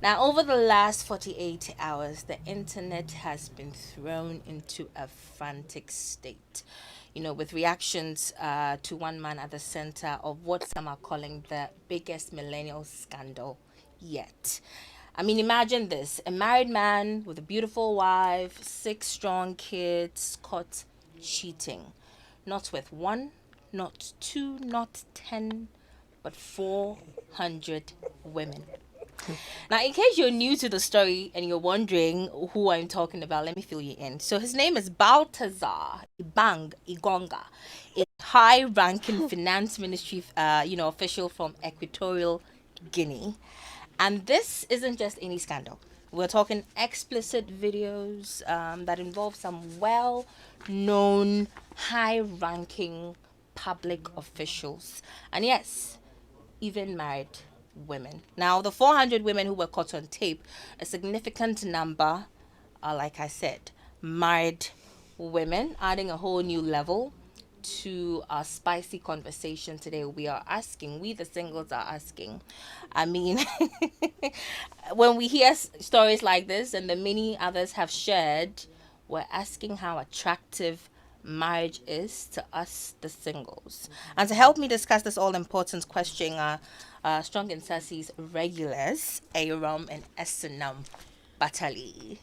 Now, over the last 48 hours, the internet has been thrown into a frantic state. With reactions to one man at the center of what some are calling the biggest millennial scandal yet. I mean, imagine this: a married man with a beautiful wife, 6 strong kids, caught cheating. Not with one, not two, not 10, but 400 women. Now, in case you're new to the story and you're wondering who I'm talking about, let me fill you in. So his name is Baltasar Ebang Engonga, a high-ranking finance ministry, official from Equatorial Guinea. And this isn't just any scandal. We're talking explicit videos that involve some well-known, high-ranking public officials. And yes, even married women. Now, the 400 women who were caught on tape, a significant number are, like I said, married women, adding a whole new level to our spicy conversation today. We the singles are asking. I mean, when we hear stories like this and the many others have shared, we're asking how attractive marriage is to us, the singles. And to help me discuss this all-important question, Strong and Sassy's regulars, Eyram and Esinam Batali.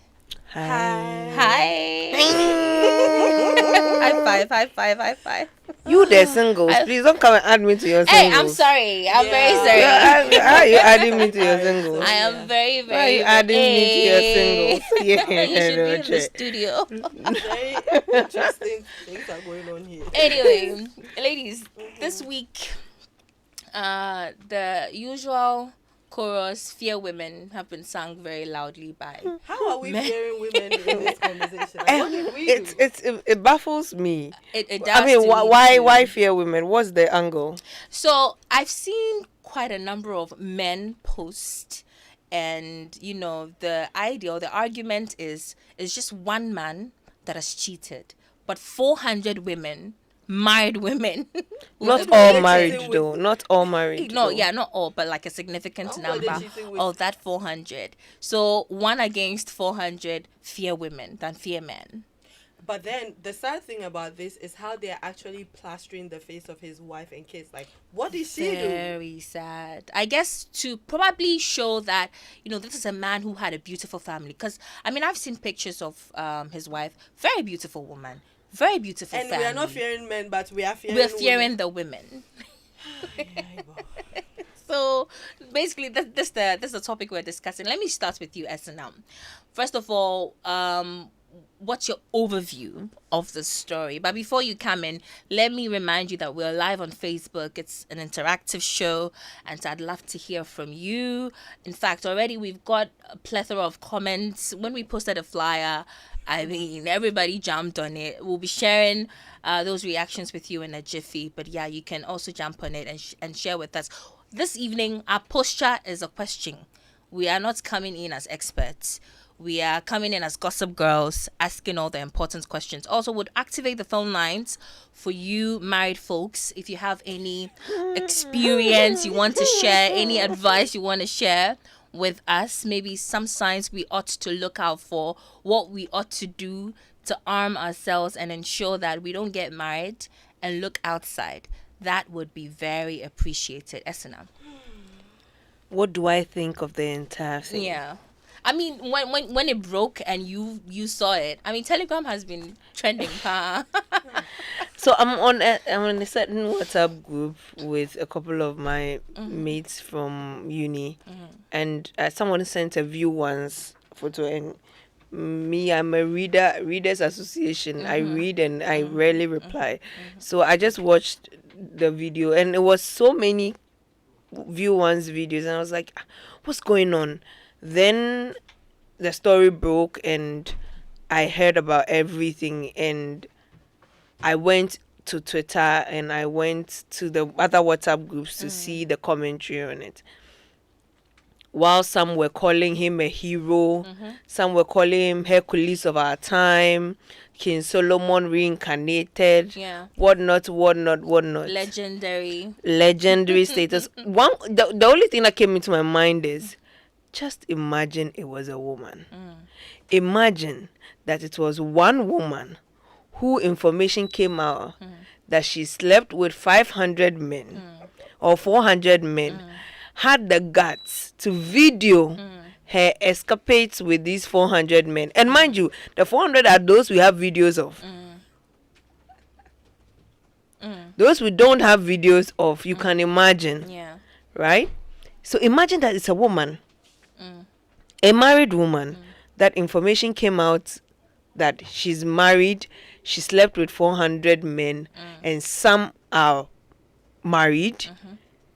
Hi. Hi. High five. You the singles, please don't come and add me to your singles. Hey, I'm sorry. I'm very sorry. How are you adding me to your singles? I am very, very. Why are you adding me to your singles? Yeah, you should be in the studio. Very interesting things are going on here. Anyway, ladies, this week, the usual chorus "Fear Women" have been sung very loudly by. How are we fearing women in this conversation? What did we do? It baffles me. It does. I mean, to me why too. fear women? What's the angle? So I've seen quite a number of men post, and the argument is just one man that has cheated, but 400 women, married women. Not who- all cheating married with- though. Not all married. No, though. yeah, not all, but like a significant Who were they number cheating with? of that 400. So 1 against 400 fear women than fear men. But then the sad thing about this is how they're actually plastering the face of his wife and kids. Like, what did she do? Very sad. I guess to probably show that, this is a man who had a beautiful family. Because, I mean, I've seen pictures of his wife. Very beautiful woman. Very beautiful And family. we are not fearing men, but we are fearing We're fearing women. the women. So basically, this is the topic we're discussing. Let me start with you, Esinam. First of all, what's your overview of the story? But before you come in, let me remind you that we're live on Facebook. It's an interactive show, and I'd love to hear from you. In fact, already we've got a plethora of comments. When we posted a flyer, I mean, everybody jumped on it. We'll be sharing those reactions with you in a jiffy. But yeah, you can also jump on it and share with us. This evening, our posture is a question. We are not coming in as experts. We are coming in as gossip girls, asking all the important questions. Also, would activate the phone lines for you married folks. If you have any experience you want to share, any advice you want to share with us, maybe some signs we ought to look out for, what we ought to do to arm ourselves and ensure that we don't get married and look outside. That would be very appreciated. Esinam. What do I think of the entire thing? Yeah. I mean, when it broke and you saw it, I mean, Telegram has been trending. So I'm on a certain WhatsApp group with a couple of my mates from uni, and someone sent a view once photo, and me, I'm a readers association. I read and I rarely reply, so I just watched the video, and it was so many view one's videos, and I was like, what's going on? Then the story broke, and I heard about everything, and I went to Twitter and I went to the other WhatsApp groups to see the commentary on it. While some were calling him a hero, some were calling him Hercules of our time, King Solomon reincarnated, whatnot. Legendary Legendary status. The only thing that came into my mind is Just imagine it was a woman. Imagine that it was one woman who information came out that she slept with 500 men or 400 men, had the guts to video her escapades with these 400 men. And mind you, the 400 are those we have videos of. Those we don't have videos of, you can imagine. Yeah. Right? So imagine that it's a woman, a married woman, that information came out that she's married, she slept with 400 men, and some are married,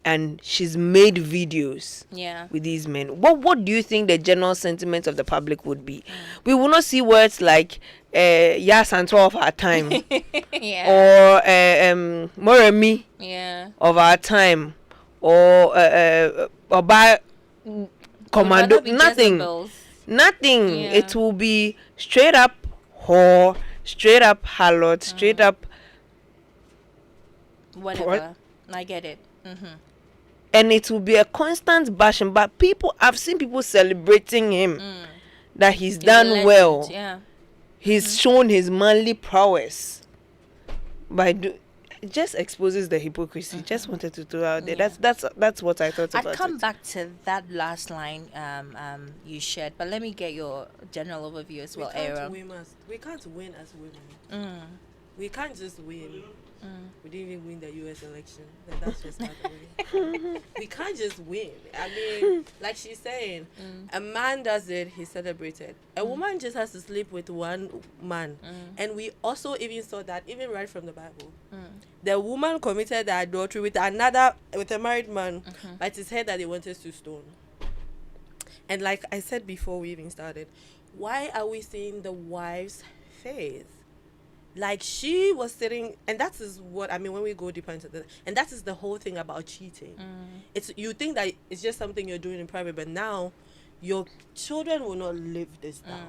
and she's made videos Yeah. with these men. What do you think the general sentiment of the public would be? We will not see words like yes and 12 of our time Yeah. or Moremi Yeah. of our time or by commando. Would rather be Nothing. Jezebels. Nothing. Yeah. It will be straight up whore, straight up harlot, straight up, Whatever. I get it. and it will be a constant bashing. But I've seen people celebrating him that he's done Legend, well. Yeah. He's shown his manly prowess. It just exposes the hypocrisy. Just wanted to throw out there. Yeah. That's what I thought about I'd come it. back to that last line you shared, but let me get your general overview as well, Eyram. We can't win as women. We can't just win. We didn't even win the US election. That's just not the way. We can't just win. I mean, like she's saying, a man does it, he's celebrated. A woman just has to sleep with one man. And we also even saw that even right from the Bible. The woman committed the adultery with a married man, but it's her that they wanted to stone. And like I said before we even started, why are we seeing the wife's face? Like she was sitting, and that is what I mean when we go deeper into this, and that is the whole thing about cheating. It's, you think that it's just something you're doing in private, but now your children will not live this down.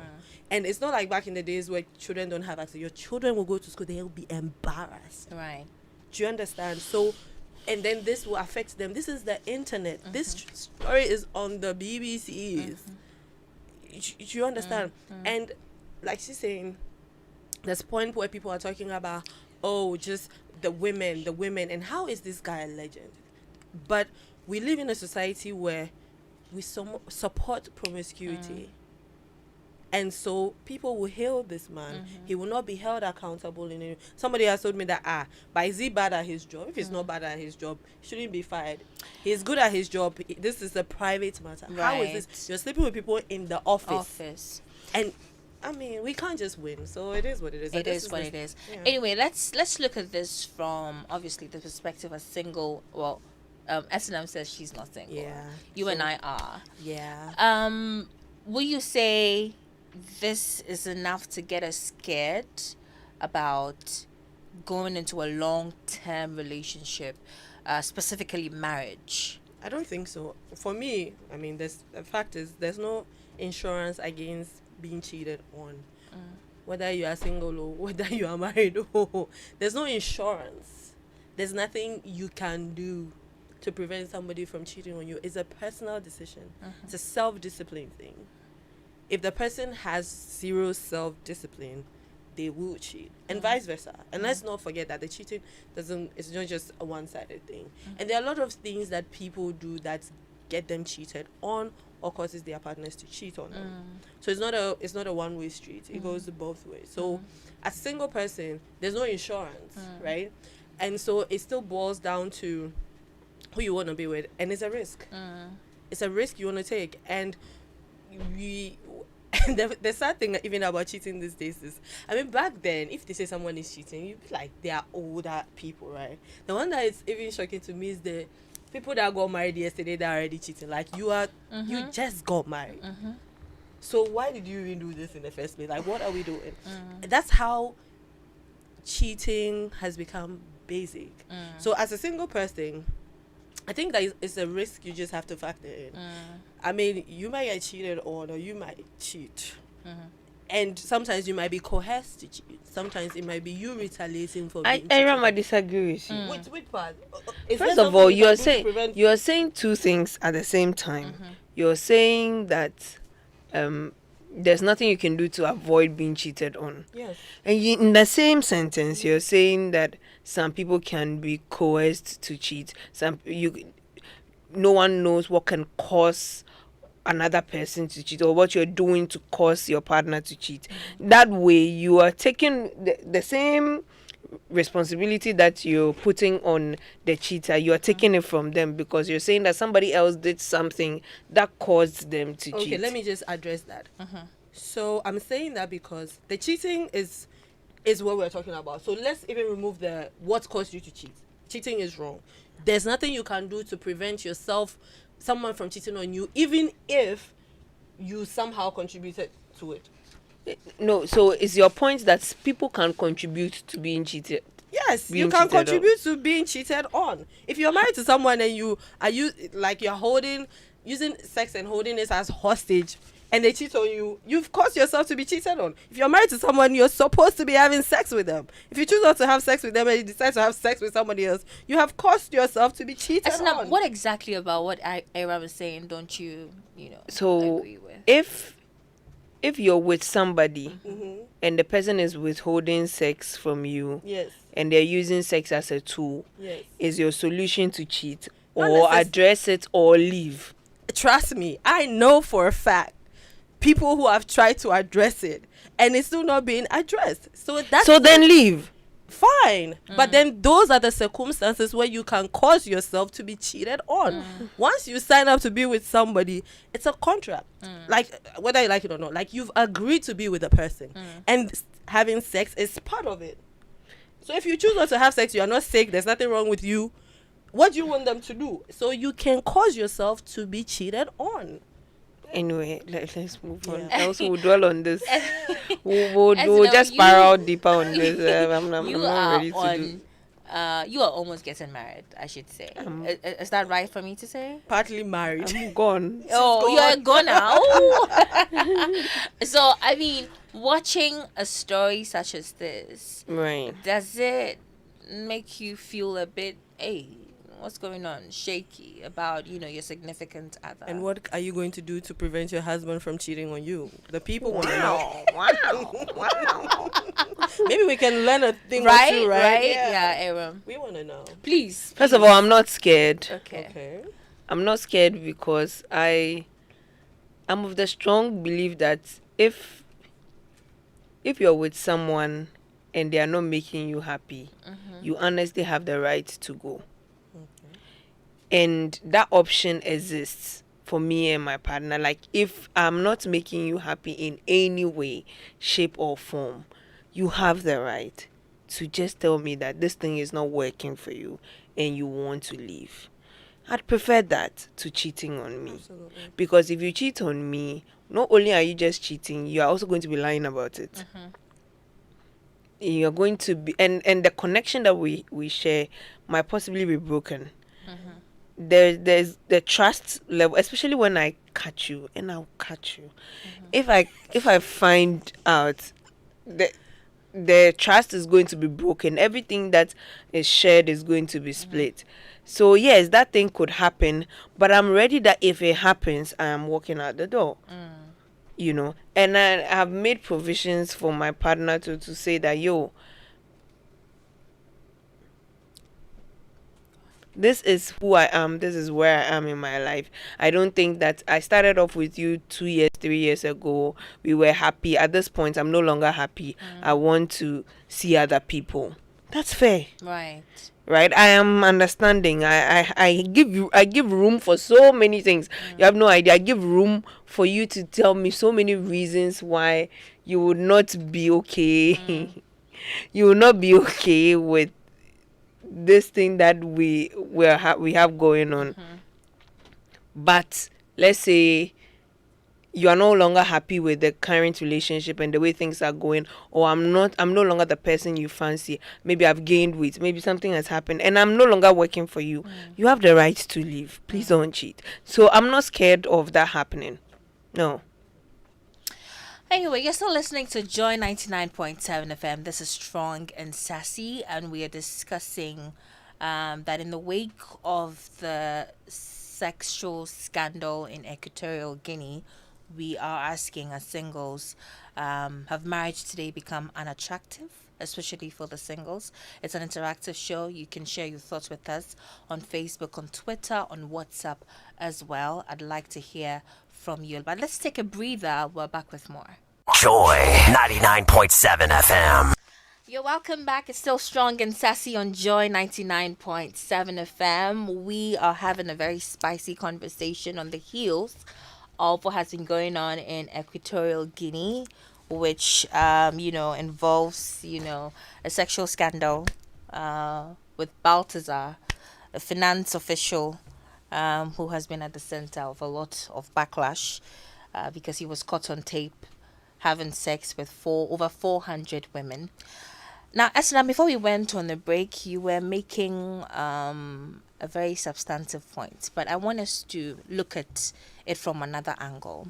And it's not like back in the days where children don't have access. Your children will go to school, they'll be embarrassed. Right. Do you understand? So, and then this will affect them. This is the internet. This story is on the BBCs. Do you understand? And like she's saying, there's a point where people are talking about, oh, just the women, and how is this guy a legend? But we live in a society where we support promiscuity. And so people will hail this man. He will not be held accountable. Somebody has told me that, but is he bad at his job? If he's not bad at his job, he shouldn't be fired. He's good at his job. This is a private matter. Right. How is this? You're sleeping with people in the office. And I mean, we can't just win, so it is what it is. It is what it is. Yeah. Anyway, let's look at this from obviously the perspective of single. Well, Esinam says she's not single. Yeah. You and I are. Yeah. Will you say this is enough to get us scared about going into a long-term relationship, specifically marriage? I don't think so. For me, I mean, the fact is there's no insurance against being cheated on. Whether you are single or whether you are married, there's no insurance. There's nothing you can do to prevent somebody from cheating on you. It's a personal decision. It's a self-discipline thing. If the person has zero self-discipline, they will cheat, and vice versa. And let's not forget that the cheating it's not just a one-sided thing. And there are a lot of things that people do that get them cheated on or causes their partners to cheat on them. So it's not a one-way street. It goes both ways. So as a single person, there's no insurance, right? And so it still boils down to who you want to be with, and it's a risk. It's a risk you want to take. And the sad thing even about cheating these days is, I mean, back then, if they say someone is cheating, you'd be like, they are older people, right? The one that is even shocking to me is the people that got married yesterday that are already cheating. Like, you just got married. So why did you even do this in the first place? Like, what are we doing? That's how cheating has become basic. So as a single person, I think that it's a risk you just have to factor in. I mean, you might get cheated on, or you might cheat. And sometimes you might be coerced to cheat. Sometimes it might be you retaliating for being cheated. I disagree with you. Which part? First of all, you are saying two things at the same time. you're saying that there's nothing you can do to avoid being cheated on. Yes. And in the same sentence, you're saying that some people can be coerced to cheat. No one knows what can cause another person to cheat, or what you're doing to cause your partner to cheat. That way, you are taking the same responsibility that you're putting on the cheater. You are taking it from them, because you're saying that somebody else did something that caused them to cheat. Okay, let me just address that. So I'm saying that because the cheating is what we're talking about. So let's even remove the what caused you to cheat. Cheating is wrong. There's nothing you can do to prevent someone from cheating on you, even if you somehow contributed to it. No, so is your point that people can contribute to being cheated? Yes, Being you can cheated on. contribute to being cheated on. If you're married to someone and you're using sex and holding it as hostage, and they cheat on you, you've caused yourself to be cheated on. If you're married to someone, you're supposed to be having sex with them. If you choose not to have sex with them and you decide to have sex with somebody else, you have caused yourself to be cheated on. What exactly about what Eyram was saying don't you So agree with? if you're with somebody and the person is withholding sex from you, Yes. and they're using sex as a tool, Yes. is your solution to cheat, Not or necess- address it or leave? Trust me, I know for a fact people who have tried to address it and it's still not being addressed. So then leave. fine. But then those are the circumstances where you can cause yourself to be cheated on. Once you sign up to be with somebody, it's a contract. Like, whether you like it or not, like, you've agreed to be with a person, and having sex is part of it. So if you choose not to have sex, you are not sick, there's nothing wrong with you. What do you want them to do? So you can cause yourself to be cheated on. Anyway, let's move on. Yeah. Else we'll dwell on this. We'll Esinam, just spiral deeper on this. I'm not ready to do. You are almost getting married, I should say. Is that right for me to say? Partly married. I'm gone. Oh, you're gone now. So, I mean, watching a story such as this, Right. does it make you feel a bit, hey, what's going on, shaky about, your significant other? And what are you going to do to prevent your husband from cheating on you? The people want to know. Wow. Maybe we can learn a thing Right? or two, right? Right? Yeah, Eyram. We want to know. Please. First of all, I'm not scared. Okay. Okay. I'm not scared because I'm of the strong belief that if you're with someone and they are not making you happy, you honestly have the right to go. And that option exists for me and my partner. Like, if I'm not making you happy in any way, shape or form, you have the right to just tell me that this thing is not working for you and you want to leave. I'd prefer that to cheating on me. Absolutely. Because if you cheat on me, not only are you just cheating, you are also going to be lying about it. You're going to be, and the connection that we share might possibly be broken. There's the trust level, especially when I catch you, and I'll catch you. If I find out the trust is going to be broken, everything that is shared is going to be split. So yes, that thing could happen, but I'm ready that if it happens, I am walking out the door. And I have made provisions for my partner to say that, yo, this is who I am, this is where I am in my life. I don't think that I started off with you 2 years, 3 years ago. We were happy. At this point, I'm no longer happy. I want to see other people. That's fair. Right? I am understanding. I give room for so many things. You have no idea. I give room for you to tell me so many reasons why you would not be okay. You will not be okay with this thing that we have going on. But let's say you are no longer happy with the current relationship and the way things are going, or I'm no longer the person you fancy. Maybe I've gained weight, maybe something has happened and I'm no longer working for you. You have the right to leave. Please don't cheat. So I'm not scared of that happening. No. Anyway, you're still listening to Joy 99.7 FM. This is Strong and Sassy, and we are discussing that in the wake of the sexual scandal in Equatorial Guinea, we are asking as singles, have marriage today become unattractive, especially for the singles? It's an interactive show. You can share your thoughts with us on Facebook, on Twitter, on WhatsApp as well. I'd like to hear from you. But let's take a breather. We're back with more. Joy 99.7 FM. You're welcome back. It's still strong and sassy on Joy 99.7 FM. We are having a very spicy conversation on the heels of what has been going on in Equatorial Guinea, which, involves, a sexual scandal with Baltasar, a finance official who has been at the center of a lot of backlash because he was caught on tape having sex with over 400 women. Now, Esinam, before we went on the break, you were making a very substantive point, but I want us to look at it from another angle.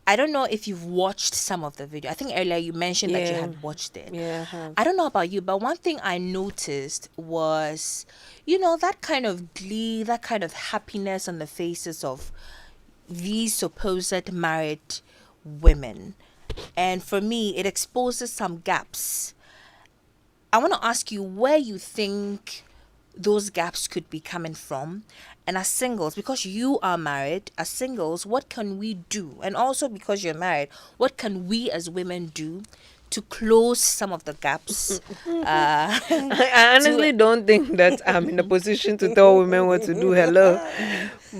I don't know if you've watched some of the video. I think earlier you mentioned that you had watched it. Yeah, I have. I don't know about you, but one thing I noticed was, that kind of glee, that kind of happiness on the faces of these supposed married women. And for me, it exposes some gaps. I want to ask you where you think those gaps could be coming from. And as singles, because you are married, as singles, what can we do? And also because you're married, what can we as women do to close some of the gaps? I honestly don't think that I'm in a position to tell women what to do. Hello.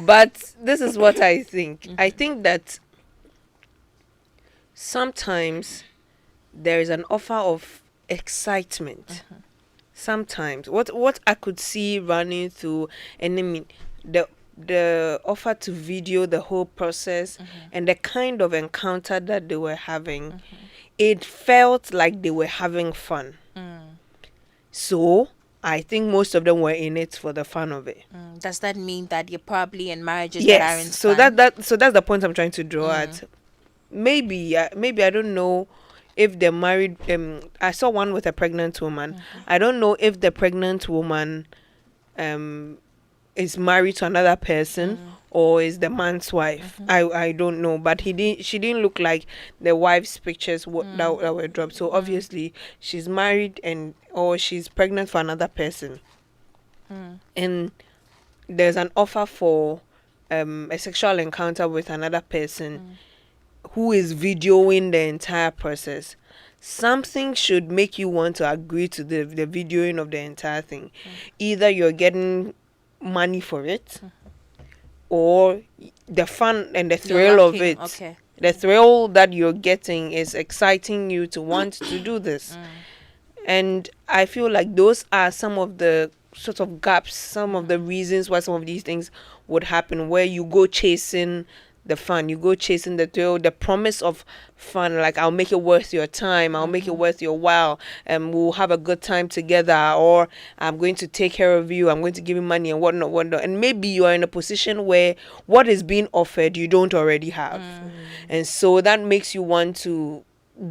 But this is what I think. I think that sometimes there is an offer of excitement. Sometimes what I could see running through, and I mean the offer to video the whole process and the kind of encounter that they were having, it felt like they were having fun. So I think most of them were in it for the fun of it. Does that mean that you're probably in marriages that aren't Yes. So fun? that's the point I'm trying to draw at. Maybe I don't know if they're married. I saw one with a pregnant woman. I don't know if the pregnant woman is married to another person or is the man's wife. I don't know, but she didn't look like the wife's pictures that were dropped. So obviously she's married or she's pregnant for another person. And there's an offer for a sexual encounter with another person who is videoing the entire process. Something should make you want to agree to the videoing of the entire thing. Either you're getting money for it, or the fun and the thrill of it. Okay. The thrill that you're getting is exciting you to want to do this. And I feel like those are some of the sort of gaps, some of the reasons why some of these things would happen, where you go chasing the fun, you go chasing the thrill, the promise of fun, like I'll make it worth your time, I'll make it worth your while, and we'll have a good time together, or I'm going to take care of you, I'm going to give you money and whatnot. And maybe you are in a position where what is being offered you don't already have. And so that makes you want to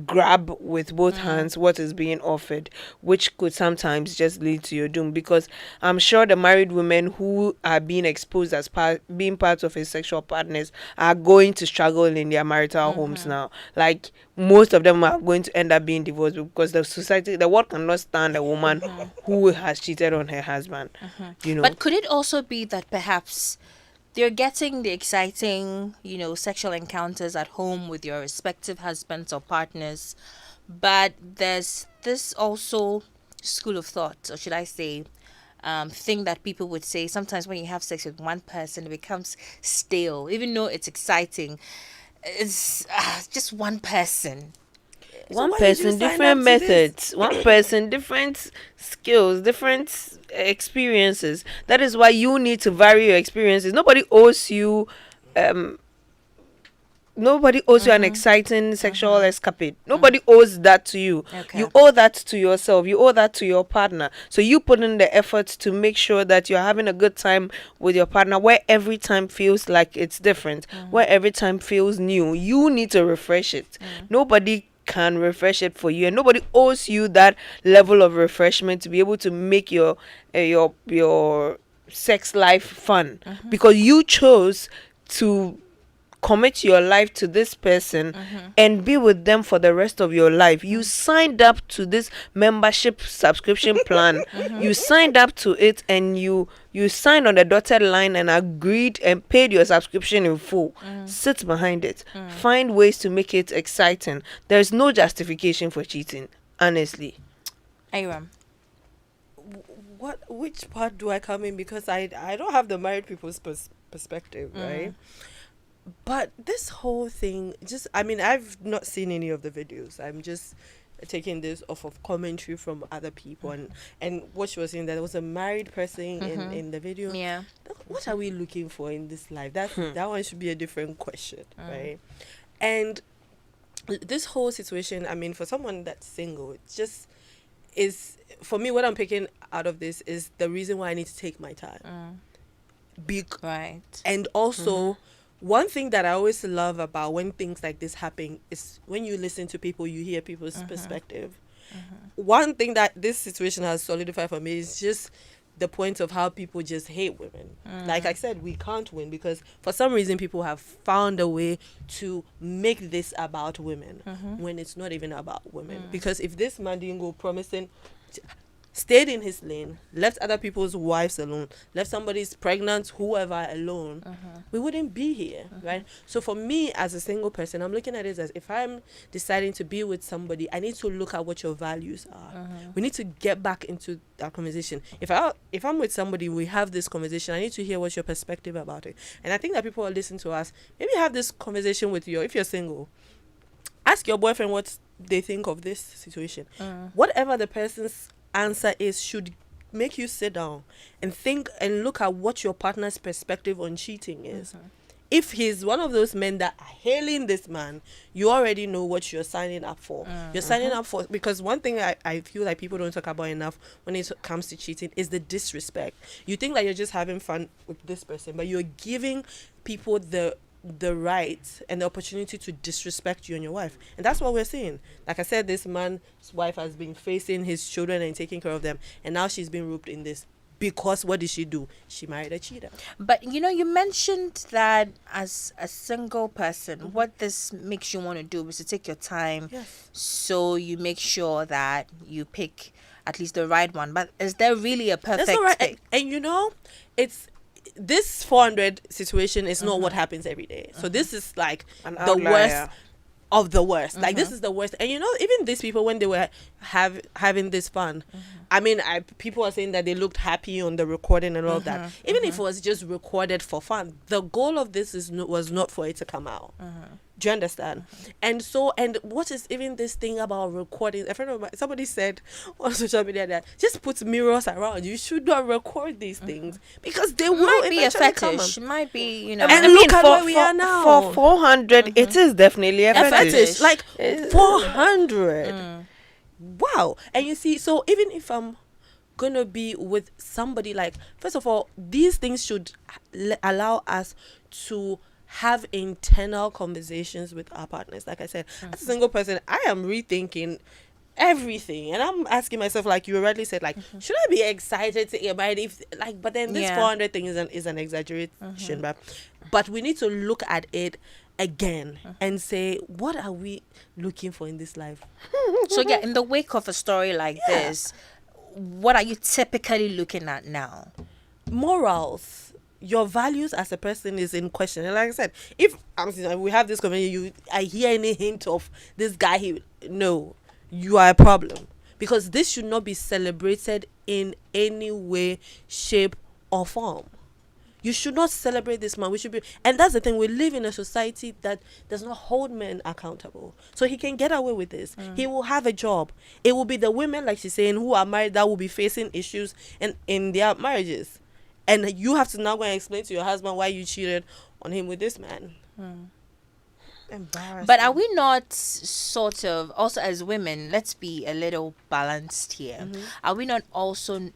grab with both hands what is being offered, which could sometimes just lead to your doom, because I'm sure the married women who are being exposed as being part of his sexual partners are going to struggle in their marital homes now. Like most of them are going to end up being divorced because the world cannot stand a woman who has cheated on her husband. But could it also be that perhaps they're getting the exciting, sexual encounters at home with your respective husbands or partners, but there's this also school of thought, or should I say, thing that people would say sometimes when you have sex with one person, it becomes stale, even though it's exciting. It's just one person. One person, different methods. One person, different skills, different experiences. That is why you need to vary your experiences. Nobody owes you an exciting sexual escapade. Nobody owes that to you. Okay. You owe that to yourself. You owe that to your partner. So you put in the effort to make sure that you're having a good time with your partner, where every time feels like it's different, where every time feels new. You need to refresh it. Nobody can refresh it for you, and nobody owes you that level of refreshment to be able to make your sex life fun because you chose to commit your life to this person and be with them for the rest of your life. You signed up to this membership subscription plan. You signed up to it, and you signed on the dotted line and agreed and paid your subscription in full. Sit behind it. Find ways to make it exciting. There's no justification for cheating, honestly. Eyram. Which part do I come in? Because I don't have the married people's perspective, right? But this whole thing, I've not seen any of the videos. I'm just taking this off of commentary from other people, and what she was saying, that there was a married person in the video. Yeah. What are we looking for in this life? That one should be a different question, right? And this whole situation, for someone that's single, it just is, for me, what I'm picking out of this is the reason why I need to take my time. Right. And also, one thing that I always love about when things like this happen is when you listen to people, you hear people's perspective. One thing that this situation has solidified for me is just the point of how people just hate women. Like I said, we can't win because for some reason people have found a way to make this about women when it's not even about women. Because if this man didn't go promising, stayed in his lane, left other people's wives alone, left somebody's pregnant, whoever alone, we wouldn't be here, right? So for me as a single person, I'm looking at it as, if I'm deciding to be with somebody, I need to look at what your values are. We need to get back into that conversation. If I'm with somebody, we have this conversation, I need to hear what's your perspective about it. And I think that people will listen to us. Maybe have this conversation with if you're single, ask your boyfriend what they think of this situation. Whatever the person's answer is should make you sit down and think and look at what your partner's perspective on cheating is. If he's one of those men that are hailing this man, you already know what you're signing up for. You're signing up for, because one thing I feel like people don't talk about enough when it comes to cheating is the disrespect. You think that you're just having fun with this person, but you're giving people the right and the opportunity to disrespect you and your wife. And that's what we're seeing. Like I said, this man's wife has been facing his children and taking care of them, and now she's been roped in this because what did she do? She married a cheater. But you mentioned that as a single person, what this makes you want to do is to take your time. Yes. So you make sure that you pick at least the right one. But is there really a perfect That's all right. pick? And it's this 400 situation is not what happens every day. So this is like the worst of the worst. Like this is the worst. And even these people, when they were having this fun, people are saying that they looked happy on the recording and all that. Even if it was just recorded for fun, the goal of this was not for it to come out. Do you understand? And what is even this thing about recording? A friend of mine, somebody said on social media that just put mirrors around. You should not record these things because they will Might be a eventually fetish. come. Might be, And look at where we are now. For 400, it is definitely a fetish. Like 400. Wow. And you see, so even if I'm gonna be with somebody, like, first of all, these things should allow us to have internal conversations with our partners. Like I said, as a single person, I am rethinking everything, and I'm asking myself, like you rightly said, like, should I be excited to get married? But then this 400 thing is an exaggeration, but we need to look at it again and say, what are we looking for in this life? So in the wake of a story like this, what are you typically looking at now? Morals. Your values as a person is in question. And like I said, if we have this conversation, I hear any hint of this guy, you are a problem, because this should not be celebrated in any way, shape, or form. You should not celebrate this man. And that's the thing. We live in a society that does not hold men accountable. So he can get away with this. He will have a job. It will be the women, like she's saying, who are married that will be facing issues in their marriages. And you have to now go and explain to your husband why you cheated on him with this man. Embarrassing. But are we not sort of, also as women, let's be a little balanced here. Are we not also,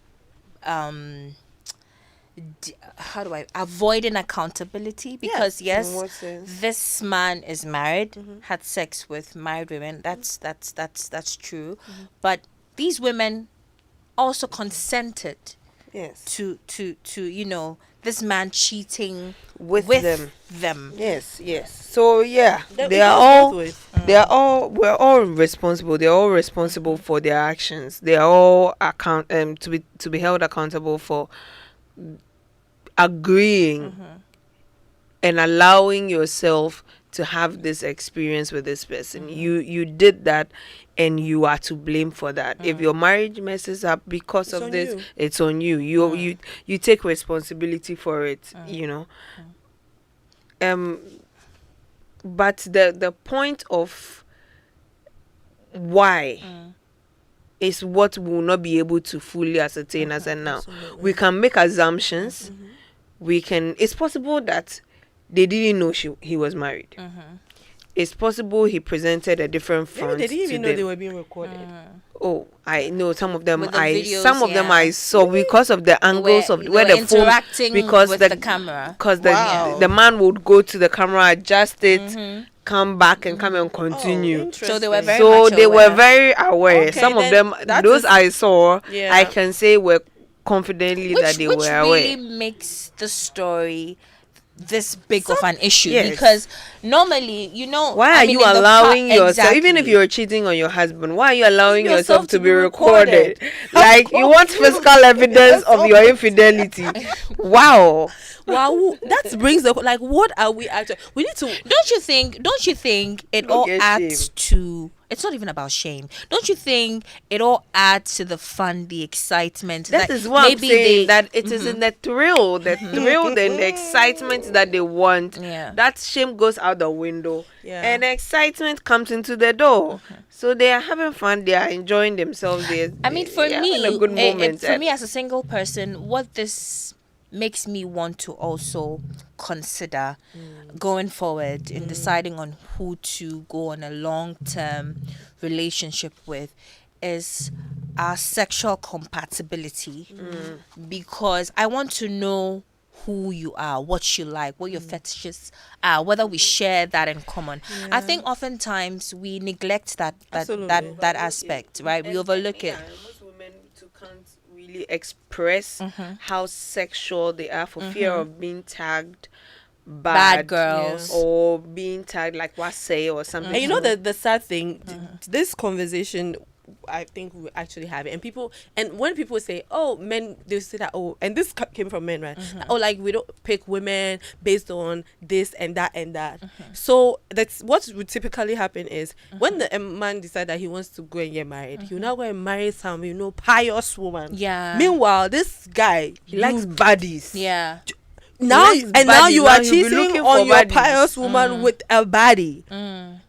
avoiding accountability? Because yes, this man is married, had sex with married women. That's true. But these women also consented Yes. to this man cheating With them. Yes. So yeah, It they are goes all. both ways. We're all responsible. They're all responsible for their actions. They are all to be held accountable for agreeing and allowing yourself to have this experience with this person. You did that, and you are to blame for that. If your marriage messes up because It's of on this, you. it's on you. You take responsibility for it. But the point of why is what we will not be able to fully ascertain as and now. Absolutely. We can make assumptions. It's possible that they didn't know he was married. It's possible he presented a different front. Maybe they didn't to even know them. they were being recorded. Oh, I know some of them. With the videos, Some of them yeah. I saw because of the angles of They where were the phone, interacting because with the camera. because Wow. the man would go to the camera, adjust it, come back and come and Oh, continue. So they were very So much they aware. were very aware. Okay, Some of then them, that those is- I saw, Yeah. I can say were confidently that they which were really aware. makes the story this big of an issue, Yes. because normally, Why are you allowing yourself, even if you're cheating on your husband, why are you allowing yourself to be recorded? Like, you want physical evidence of your infidelity. Wow. Wow, that brings the like. What are we actually? We need to. Don't you think it Don't all get adds shame. to, it's not even about shame. Don't you think it all adds to the fun, the excitement? That is what I'm saying, that it is in the thrill and the excitement that they want. Yeah. That shame goes out the window, Yeah. and excitement comes into the door. So they are having fun. They are enjoying themselves. I mean, for they're me, having a good moment. for me as a single person, what this makes me want to also consider going forward in deciding on who to go on a long-term relationship with is our sexual compatibility, because I want to know who you are, what you like, what your fetishes are, whether we share that in common. I think oftentimes we neglect that Absolutely. that aspect, right? We overlook it. Most women too can't really express how sexual they are for fear of being tagged Bad girls. or being tagged like what say or something. And you know the sad thing, this conversation, I think we actually have it, and when people say, "Oh, men," they say that, "Oh," and this came from men, right? Oh, like we don't pick women based on this and that and that. So that's what would typically happen is when the man decides that he wants to go and get married, he'll now go and marry some, pious woman. Yeah. Meanwhile, this guy, he likes baddies. Yeah. now likes and now baddies. you Now are he'll be cheating looking on for your baddies. pious woman with a body.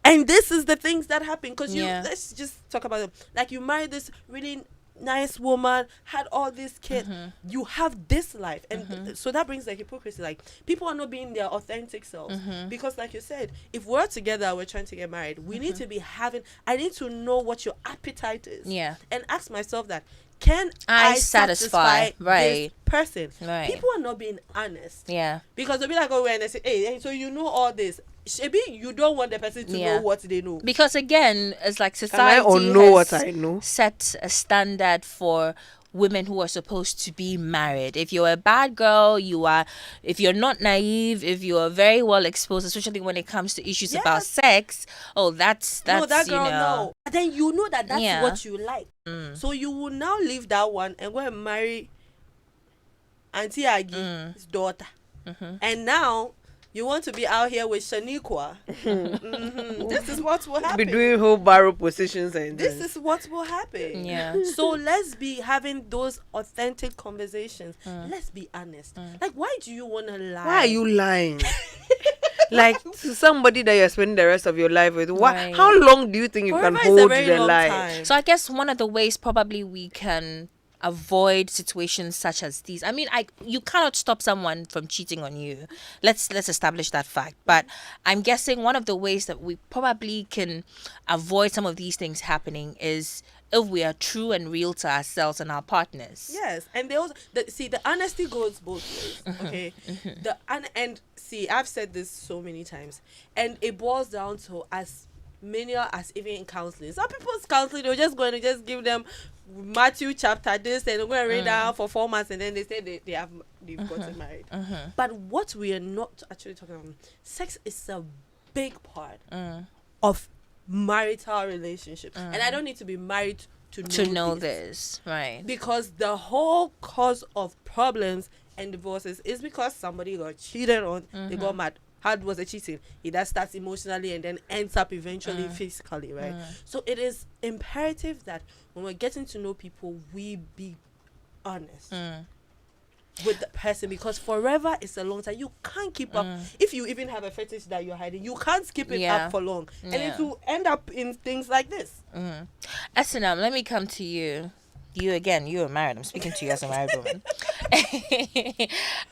And this is the things that happen because Yeah. let's just talk about it. Like, you married this really nice woman, had all these kids, you have this life, and so that brings the hypocrisy. Like, people are not being their authentic selves because, like you said, if we're together, we're trying to get married, we need to be I need to know what your appetite is, Yeah. and ask myself that, can I I satisfy, this right. person? Right. People are not being honest. Yeah. Because they'll be like, oh, and they say, hey, so you know all this. Maybe you don't want the person to Yeah. know what they know. Because again, it's like Can I society unknow what has I know? set a standard for women who are supposed to be married. If you're a bad girl, if you're not naive, if you are very well exposed, especially when it comes to issues about Yes. sex, that's No, that girl, you know. no. But then you know that that's Yeah. what you like. So you will now leave that one and go and marry Auntie Aggie's daughter. And now you want to be out here with Shaniqua. This is what will Be happen. doing whole barrel positions and This things. is what will happen. Yeah. So let's be having those authentic conversations. Let's be honest. Like, why do you want to lie? Why are you lying? Like, to somebody that you're spending the rest of your life with. Right. How long do you think you Forever can is a hold very the long lie? time. So I guess one of the ways probably we can avoid situations such as these. I mean, you cannot stop someone from cheating on you. Let's establish that fact. But I'm guessing one of the ways that we probably can avoid some of these things happening is if we are true and real to ourselves and our partners. Yes, and they also the honesty goes both ways. Okay, and see, I've said this so many times, and it boils down to as many as even in counseling. Some people's counseling, they'll just go and just give them Matthew chapter this, and we're going to read out for 4 months, and then they say they've gotten married. But what we are not actually talking about, sex is a big part of marital relationships, and I don't need to be married to know this, right? Because the whole cause of problems and divorces is because somebody got cheated on, they got mad. How was it cheating? It that starts emotionally and then ends up eventually physically, right? So it is imperative that when we're getting to know people, we be honest with the person, because forever is a long time. You can't keep up. If you even have a fetish that you're hiding, you can't keep it up for long, and it will end up in things like this. Esinam, let me come to you. You again, you are married. I'm speaking to you as a married woman.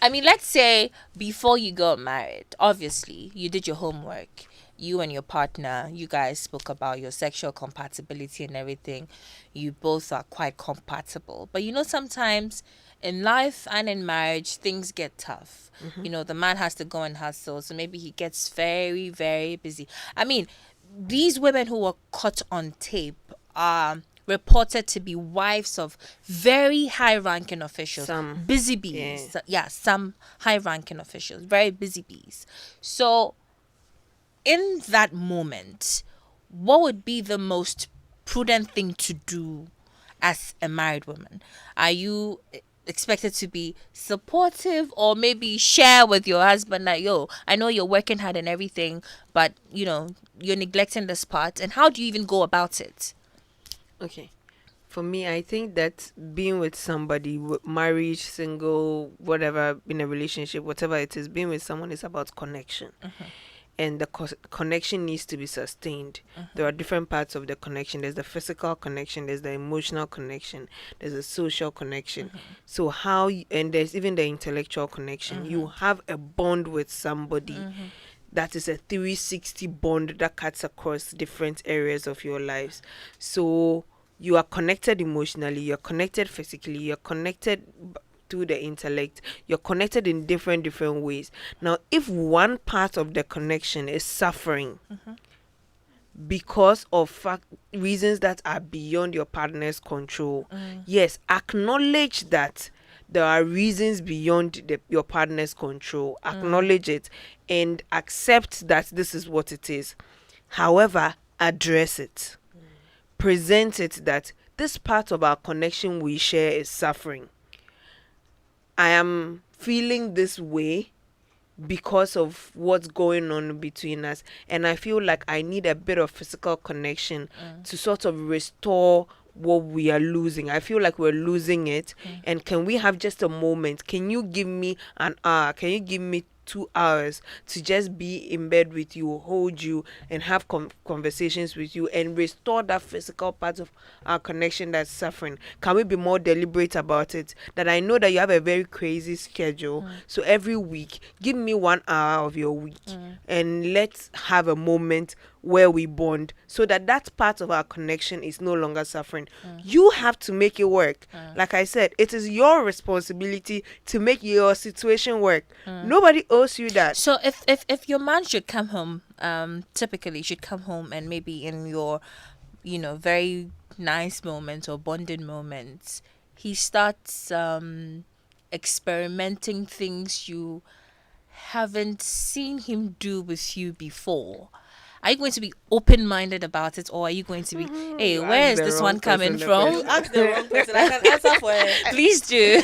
I mean, let's say before you got married, obviously you did your homework. You and your partner, you guys spoke about your sexual compatibility and everything. You both are quite compatible. But you know, sometimes in life and in marriage, things get tough. You know, the man has to go and hustle. So maybe he gets very, very busy. I mean, these women who were caught on tape are reported to be wives of very high-ranking officials. Some busy bees. Some high-ranking officials. Very busy bees. So in that moment, what would be the most prudent thing to do as a married woman? Are you expected to be supportive, or maybe share with your husband that, yo, I know you're working hard and everything, but you know, you're neglecting this part? And how do you even go about it? Okay. For me, I think that being with somebody, married, single, whatever, in a relationship, whatever it is, being with someone is about connection. And the connection needs to be sustained. There are different parts of the connection. There's the physical connection, there's the emotional connection, there's the social connection. So and there's even the intellectual connection. You have a bond with somebody. That is a 360 bond that cuts across different areas of your lives. So you are connected emotionally, you're connected physically, you're connected to the intellect, you're connected in different ways. Now, if one part of the connection is suffering because of reasons that are beyond your partner's control, yes, acknowledge that there are reasons beyond your partner's control. Acknowledge it and accept that this is what it is. However, address it. Present it that this part of our connection we share is suffering. I am feeling this way because of what's going on between us, and I feel like I need a bit of physical connection to sort of restore what we are losing. I feel like we're losing it. And can we have just a moment? Can you give me an hour? Can you give me 2 hours to just be in bed with you, hold you, and have conversations with you, and restore that physical part of our connection that's suffering? Can we be more deliberate about it? That I know that you have a very crazy schedule, so every week give me 1 hour of your week, and let's have a moment where we bond, so that part of our connection is no longer suffering. You have to make it work. Like I said, it is your responsibility to make your situation work. Nobody owes you that. So if your man should come home, typically should come home, and maybe in your, you know, very nice moments or bonding moments, he starts experimenting things you haven't seen him do with you before, are you going to be open-minded about it, or are you going to be, hey, where is this one coming from? You asked the wrong person. I can answer for it. Please do.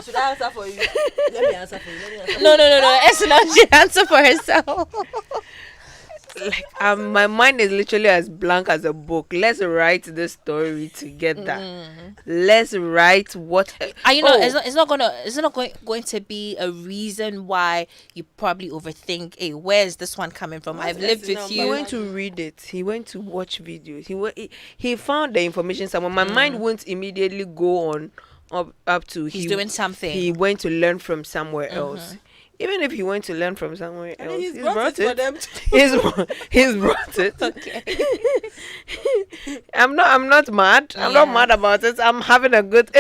Should I answer for you? Let me answer for you. No. Esinam should answer for herself. Like my mind is literally as blank as a book. Let's write this story together. Let's write what. You know, it's not going to be a reason why you probably overthink. Hey, where's this one coming from? I've lived with you. He went to read it. He went to watch videos. He found the information somewhere. My mind won't immediately go on up to he's doing something. He went to learn from somewhere else. Even if he went to learn from somewhere else, he's brought it for them he's brought it. Okay. I'm not mad. I'm not mad about it. I'm having a good.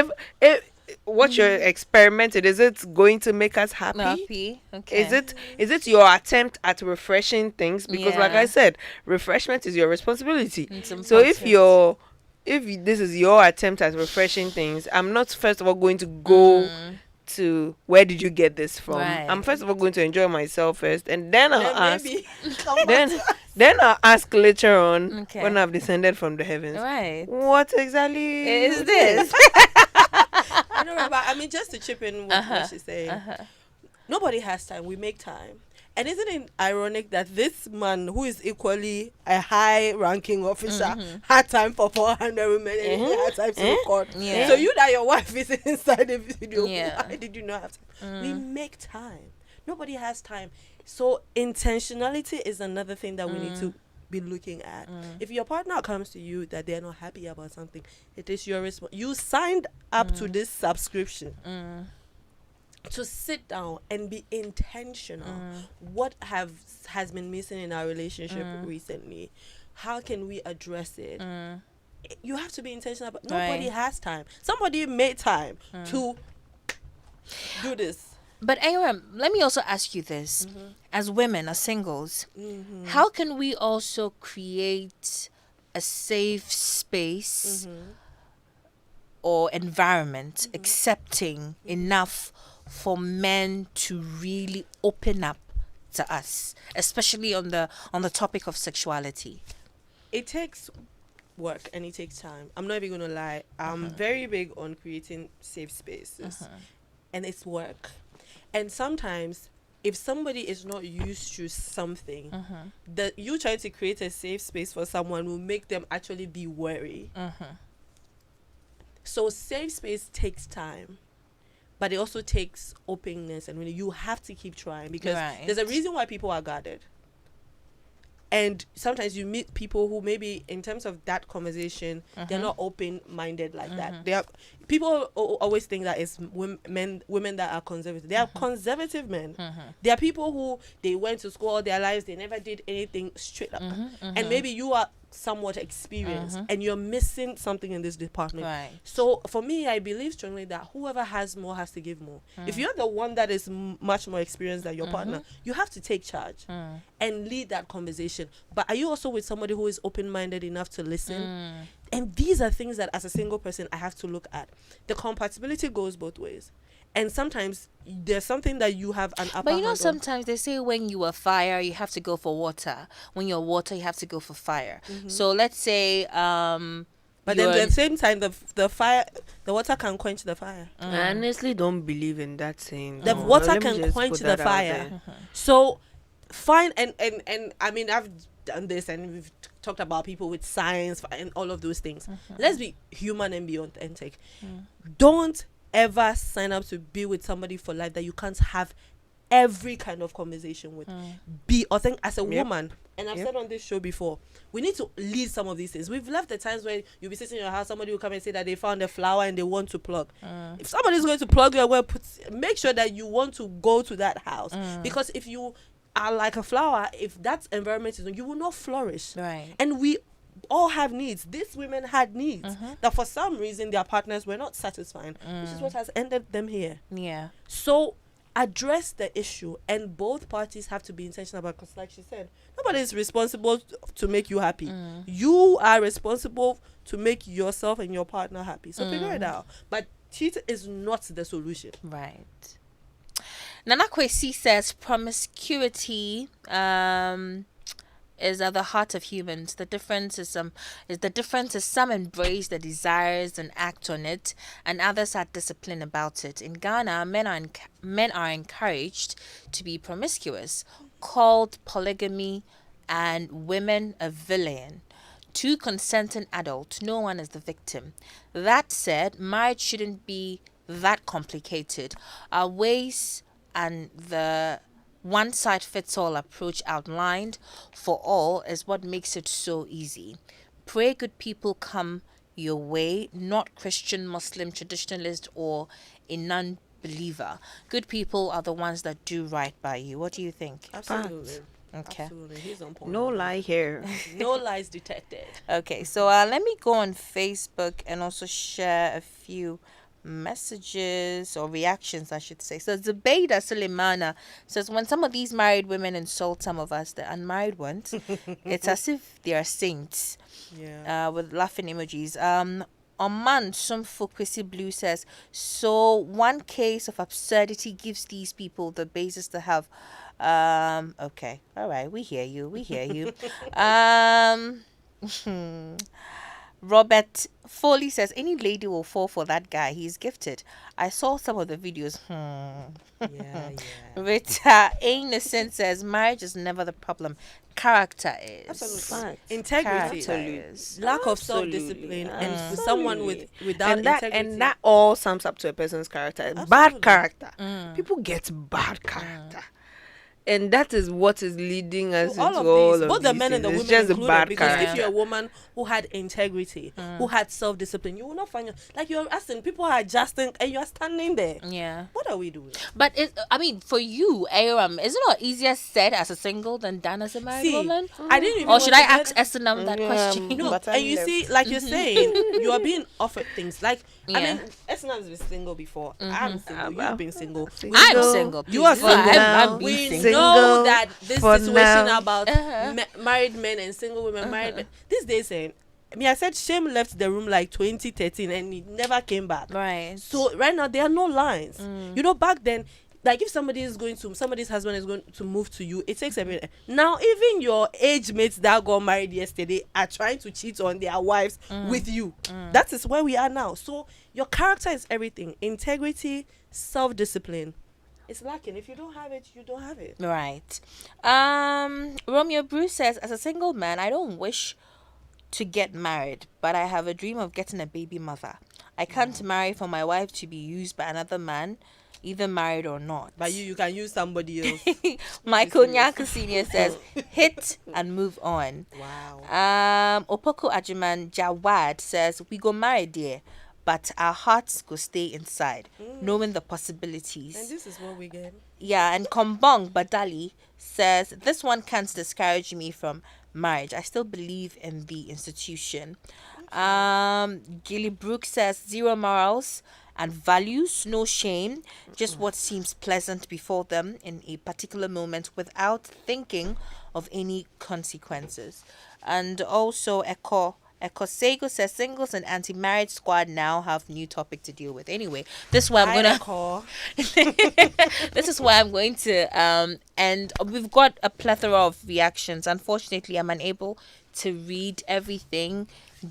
If what you're experimenting, is it going to make us happy? Happy. Okay. Is it your attempt at refreshing things? Because like I said, refreshment is your responsibility. So if if this is your attempt at refreshing things, I'm not first of all going to go to where did you get this from. Right. I'm first of all going to enjoy myself first, and then I'll ask. Maybe. Then I'll ask later on Okay. when I've descended from the heavens. Right. What exactly Is this? I don't know, but I mean, just to chip in with what she's saying, nobody has time. We make time. And isn't it ironic that this man, who is equally a high-ranking officer, had time for 400 women and he had time to record? Yeah. So you that your wife is inside the video, Yeah. why did you not have time? We make time. Nobody has time. So intentionality is another thing that we need to be looking at. If your partner comes to you that they're not happy about something, it is your response. You signed up to this subscription to sit down and be intentional. What has been missing in our relationship recently? How can we address it? You have to be intentional, but nobody Right. has time. Somebody made time to do this. But Eyram, let me also ask you this: as women, as singles, how can we also create a safe space or environment accepting enough for men to really open up to us, especially on the topic of sexuality? It takes work and it takes time. I'm not even gonna lie. I'm very big on creating safe spaces, and it's work. And sometimes, if somebody is not used to something, that you trying to create a safe space for someone will make them actually be wary. So safe space takes time, but it also takes openness, and you have to keep trying, because Right. there's a reason why people are guarded. And sometimes you meet people who maybe in terms of that conversation, they're not open-minded like that. They are people always think that it's women that are conservative. They are conservative men. There are people who they went to school all their lives, they never did anything straight up. And maybe you are somewhat experienced and you're missing something in this department. Right. So for me, I believe strongly that whoever has more has to give more. If you're the one that is much more experienced than your partner, you have to take charge and lead that conversation. But are you also with somebody who is open-minded enough to listen? And these are things that as a single person I have to look at. The compatibility goes both ways. And sometimes there's something that you have an upper But you know, hand on. sometimes they say when you are fire, you have to go for water. When you're water, you have to go for fire. So let's say, But then at the same time, the fire, the water can quench the fire. I honestly don't believe in that saying. The No. water Let me can just quench put the that out fire. there. So fine, and I mean, I've done this, and we've talked about people with science and all of those things. Let's be human and be authentic. Don't ever sign up to be with somebody for life that you can't have every kind of conversation with. Be authentic as a woman. And I've said on this show before, we need to lead some of these things. We've left the times where you'll be sitting in your house, somebody will come and say that they found a flower and they want to plug. If somebody's going to plug your well, make sure that you want to go to that house. Because if you are like a flower, if that environment is, you will not flourish. Right. And we all have needs. These women had needs that for some reason their partners were not satisfying, which is what has ended them here. Yeah. So address the issue, and both parties have to be intentional about, because like she said, nobody is responsible to make you happy. You are responsible to make yourself and your partner happy. So figure it out. But cheat is not the solution. Right. Nana Kwesi says promiscuity is at the heart of humans. The difference is some embrace the desires and act on it, and others are disciplined about it. In Ghana, men are encouraged to be promiscuous, called polygamy, and women a villain. To consenting adults, no one is the victim. That said, marriage shouldn't be that complicated. Our ways and the one-size-fits-all approach outlined for all is what makes it so easy. Pray good people come your way, not Christian, Muslim, traditionalist, or a non-believer. Good people are the ones that do right by you. What do you think? Absolutely. Okay. Absolutely. He's on point. No lie here. No lies detected. Okay, so let me go on Facebook and also share a few messages or reactions, I should say. So Zubaida Suleimana says, when some of these married women insult some of us, the unmarried ones, it's as if they are saints. Yeah. with laughing emojis. Oman Sumfukwisi Blue says, so one case of absurdity gives these people the basis to have. Okay, all right, we hear you. Robert Foley says, any lady will fall for that guy. He's gifted. I saw some of the videos. Yeah. Rita Innocent says, marriage is never the problem. Character is. Absolutely. Facts. Integrity. Character is. Lack of Absolutely. self-discipline, and with someone without and that integrity. and that all sums up to a person's character. Absolutely. Bad character. People get bad character. And that is what is leading us So all into of all these, of both the these men and the things. women It's just a included, bad because character. if you're a woman who had integrity, who had self-discipline, you will not find like you're asking people are adjusting and you're standing there. Yeah. What are we doing? But for you, Eyram, is it not easier said as a single than done as a married woman? I didn't even Or should I want ask Esinam that question? No, But and you see, like you're saying, you are being offered things. Like, I Yeah. mean, Esinam's been single before. I'm single. You've been single. I'm single. You are please. single. I'm We being single. know that this for situation now. about married men and single women, married men, these days, I said Shame left the room like 2013 and he never came back. Right. So right now there are no lines. You know, back then, like if somebody's husband is going to move to you, it takes a minute. Now even your age mates that got married yesterday are trying to cheat on their wives with you. That is where we are now. So your character is everything. Integrity, self-discipline. It's lacking. If you don't have it, you don't have it. Right. Romeo Bruce says, as a single man, I don't wish to get married, but I have a dream of getting a baby mother. I can't marry for my wife to be used by another man, either married or not. But you can use somebody else. Michael Nyaka Senior says, hit and move on. Wow. Opoku Ajiman Jawad says, we go marry, dear, but our hearts go stay inside, knowing the possibilities. And this is what we get. Yeah, and Kombong Batali says, this one can't discourage me from marriage. I still believe in the institution. Gilly Brooks says, zero morals and values, no shame, just what seems pleasant before them in a particular moment without thinking of any consequences. And also Sego says, singles and anti-marriage squad now have new topic to deal with. Anyway, this is why I'm gonna this is why I'm going to and we've got a plethora of reactions. Unfortunately, I'm unable to read everything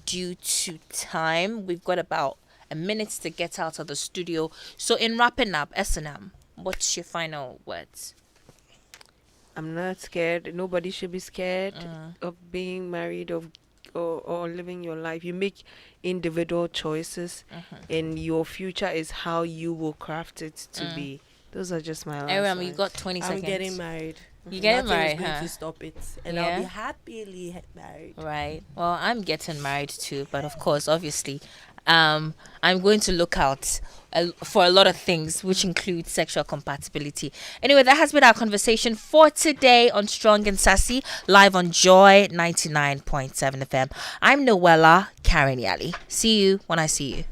due to time. We've got about a minute to get out of the studio. So in wrapping up, Esinam, what's your final words? I'm not scared. Nobody should be scared of being married or living your life. You make individual choices, and your future is how you will craft it to be. Those are just my last Eyram, you words. got 20 seconds. I'm getting married. You getting Nothing married, is going huh? to stop it, and Yeah? I'll be happily married. Right. Well, I'm getting married too, but of course, obviously, I'm going to look out for a lot of things, which include sexual compatibility. Anyway, that has been our conversation for today on Strong and Sassy, live on Joy 99.7 FM. I'm Noella Kharyne Yalley. See you when I see you.